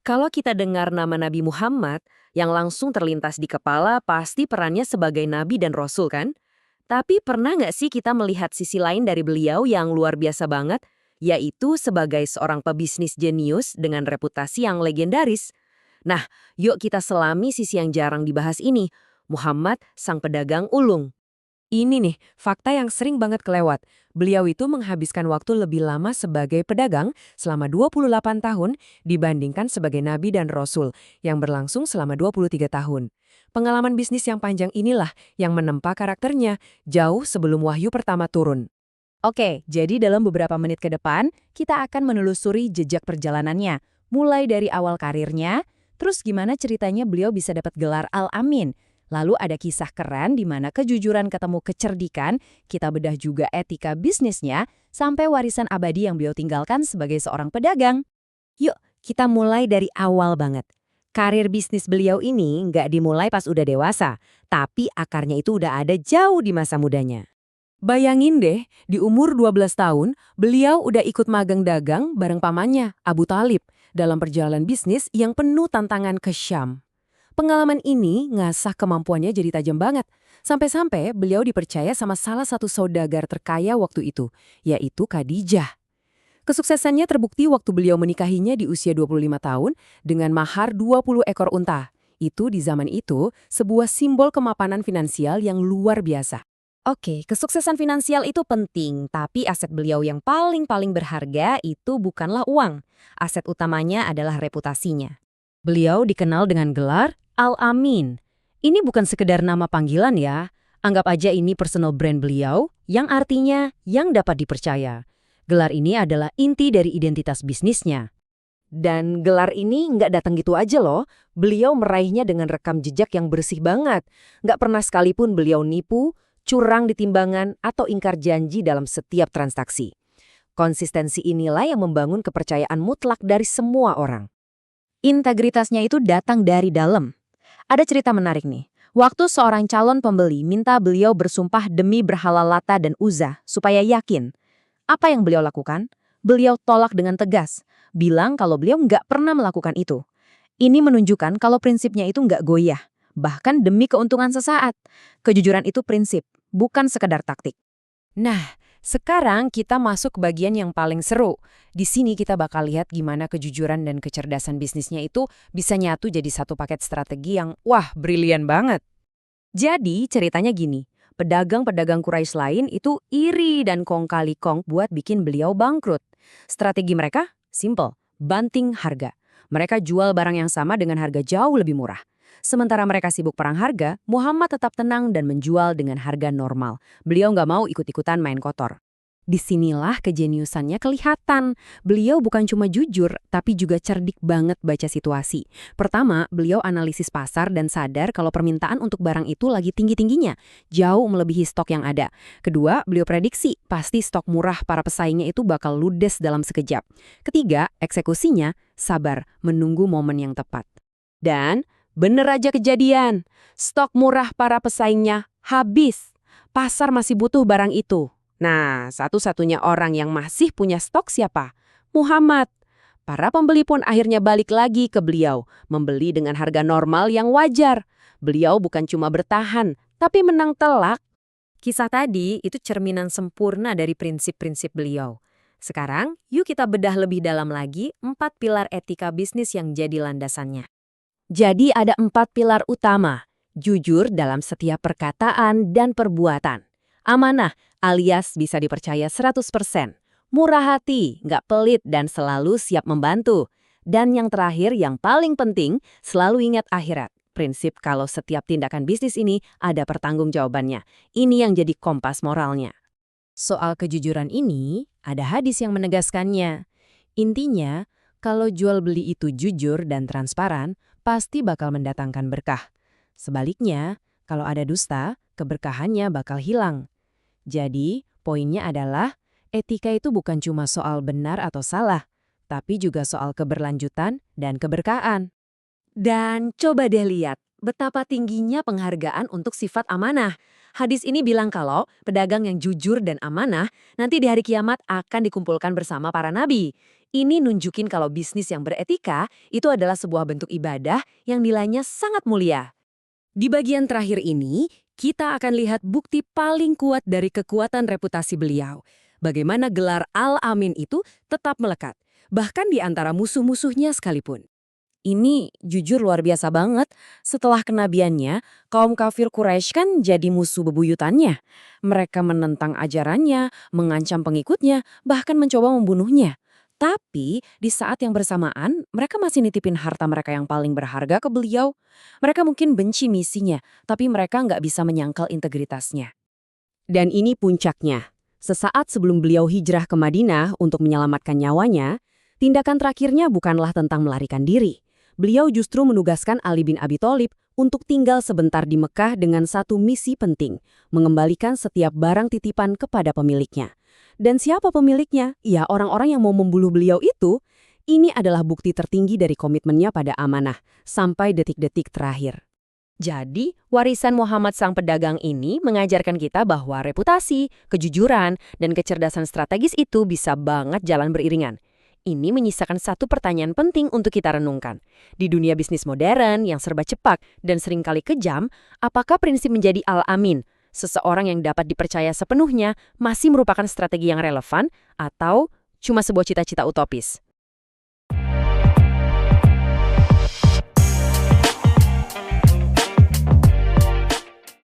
Kalau kita dengar nama Nabi Muhammad, yang langsung terlintas di kepala pasti perannya sebagai nabi dan rasul kan? Tapi pernah nggak sih kita melihat sisi lain dari beliau yang luar biasa banget, yaitu sebagai seorang pebisnis jenius dengan reputasi yang legendaris? Nah, yuk kita selami sisi yang jarang dibahas ini, Muhammad sang pedagang ulung. Ini nih, fakta yang sering banget kelewat. Beliau itu menghabiskan waktu lebih lama sebagai pedagang selama 28 tahun dibandingkan sebagai nabi dan rasul yang berlangsung selama 23 tahun. Pengalaman bisnis yang panjang inilah yang menempa karakternya jauh sebelum wahyu pertama turun. Oke, jadi dalam beberapa menit ke depan, kita akan menelusuri jejak perjalanannya. Mulai dari awal karirnya, terus gimana ceritanya beliau bisa dapat gelar Al-Amin. Lalu ada kisah keren di mana kejujuran ketemu kecerdikan, kita bedah juga etika bisnisnya, sampai warisan abadi yang beliau tinggalkan sebagai seorang pedagang. Yuk, kita mulai dari awal banget. Karir bisnis beliau ini nggak dimulai pas udah dewasa, tapi akarnya itu udah ada jauh di masa mudanya. Bayangin deh, di umur 12 tahun, beliau udah ikut magang dagang bareng pamannya, Abu Talib, dalam perjalanan bisnis yang penuh tantangan ke Syam. Pengalaman ini ngasah kemampuannya jadi tajam banget, sampai-sampai beliau dipercaya sama salah satu saudagar terkaya waktu itu, yaitu Khadijah. Kesuksesannya terbukti waktu beliau menikahinya di usia 25 tahun dengan mahar 20 ekor unta. Itu di zaman itu sebuah simbol kemapanan finansial yang luar biasa. Oke, kesuksesan finansial itu penting, tapi aset beliau yang paling berharga itu bukanlah uang. Aset utamanya adalah reputasinya. Beliau dikenal dengan gelar Al-Amin. Ini bukan sekedar nama panggilan ya. Anggap aja ini personal brand beliau, yang artinya yang dapat dipercaya. Gelar ini adalah inti dari identitas bisnisnya. Dan gelar ini nggak datang gitu aja loh. Beliau meraihnya dengan rekam jejak yang bersih banget. Nggak pernah sekalipun beliau nipu, curang di timbangan, atau ingkar janji dalam setiap transaksi. Konsistensi inilah yang membangun kepercayaan mutlak dari semua orang. Integritasnya itu datang dari dalam. Ada cerita menarik nih. Waktu seorang calon pembeli minta beliau bersumpah demi berhala Lata dan Uzza supaya yakin. Apa yang beliau lakukan? Beliau tolak dengan tegas, bilang kalau beliau nggak pernah melakukan itu. Ini menunjukkan kalau prinsipnya itu nggak goyah, bahkan demi keuntungan sesaat. Kejujuran itu prinsip, bukan sekedar taktik. Nah, sekarang kita masuk ke bagian yang paling seru. Di sini kita bakal lihat gimana kejujuran dan kecerdasan bisnisnya itu bisa nyatu jadi satu paket strategi yang, wah, brilian banget. Jadi, ceritanya gini. Pedagang-pedagang Quraisy lain itu iri dan kong kali kong buat bikin beliau bangkrut. Strategi mereka? Simple, banting harga. Mereka jual barang yang sama dengan harga jauh lebih murah. Sementara mereka sibuk perang harga, Muhammad tetap tenang dan menjual dengan harga normal. Beliau nggak mau ikut-ikutan main kotor. Disinilah kejeniusannya kelihatan. Beliau bukan cuma jujur, tapi juga cerdik banget baca situasi. Pertama, beliau analisis pasar dan sadar kalau permintaan untuk barang itu lagi tinggi-tingginya, jauh melebihi stok yang ada. Kedua, beliau prediksi pasti stok murah para pesaingnya itu bakal ludes dalam sekejap. Ketiga, eksekusinya sabar, menunggu momen yang tepat. Dan bener aja kejadian, stok murah para pesaingnya habis. Pasar masih butuh barang itu. Nah, satu-satunya orang yang masih punya stok siapa? Muhammad. Para pembeli pun akhirnya balik lagi ke beliau, membeli dengan harga normal yang wajar. Beliau bukan cuma bertahan, tapi menang telak. Kisah tadi itu cerminan sempurna dari prinsip-prinsip beliau. Sekarang, yuk kita bedah lebih dalam lagi 4 pilar etika bisnis yang jadi landasannya. Jadi ada 4 pilar utama, jujur dalam setiap perkataan dan perbuatan. Amanah alias bisa dipercaya 100%. Murah hati, nggak pelit dan selalu siap membantu. Dan yang terakhir yang paling penting, selalu ingat akhirat. Prinsip kalau setiap tindakan bisnis ini ada pertanggungjawabannya. Ini yang jadi kompas moralnya. Soal kejujuran ini, ada hadis yang menegaskannya. Intinya, kalau jual beli itu jujur dan transparan, pasti bakal mendatangkan berkah. Sebaliknya, kalau ada dusta, keberkahannya bakal hilang. Jadi, poinnya adalah etika itu bukan cuma soal benar atau salah, tapi juga soal keberlanjutan dan keberkahan. Dan coba deh lihat betapa tingginya penghargaan untuk sifat amanah. Hadis ini bilang kalau pedagang yang jujur dan amanah nanti di hari kiamat akan dikumpulkan bersama para nabi. Ini nunjukin kalau bisnis yang beretika itu adalah sebuah bentuk ibadah yang nilainya sangat mulia. Di bagian terakhir ini, kita akan lihat bukti paling kuat dari kekuatan reputasi beliau. Bagaimana gelar Al-Amin itu tetap melekat, bahkan di antara musuh-musuhnya sekalipun. Ini jujur luar biasa banget. Setelah kenabiannya, kaum kafir Quraisy kan jadi musuh bebuyutannya. Mereka menentang ajarannya, mengancam pengikutnya, bahkan mencoba membunuhnya. Tapi di saat yang bersamaan, mereka masih nitipin harta mereka yang paling berharga ke beliau. Mereka mungkin benci misinya, tapi mereka nggak bisa menyangkal integritasnya. Dan ini puncaknya. Sesaat sebelum beliau hijrah ke Madinah untuk menyelamatkan nyawanya, tindakan terakhirnya bukanlah tentang melarikan diri. Beliau justru menugaskan Ali bin Abi Thalib untuk tinggal sebentar di Mekah dengan satu misi penting, mengembalikan setiap barang titipan kepada pemiliknya. Dan siapa pemiliknya? Ya, orang-orang yang mau membunuh beliau itu. Ini adalah bukti tertinggi dari komitmennya pada amanah, sampai detik-detik terakhir. Jadi, warisan Muhammad sang pedagang ini mengajarkan kita bahwa reputasi, kejujuran, dan kecerdasan strategis itu bisa banget jalan beriringan. Ini menyisakan satu pertanyaan penting untuk kita renungkan. Di dunia bisnis modern yang serba cepat dan seringkali kejam, apakah prinsip menjadi Al-Amin, seseorang yang dapat dipercaya sepenuhnya, masih merupakan strategi yang relevan atau cuma sebuah cita-cita utopis?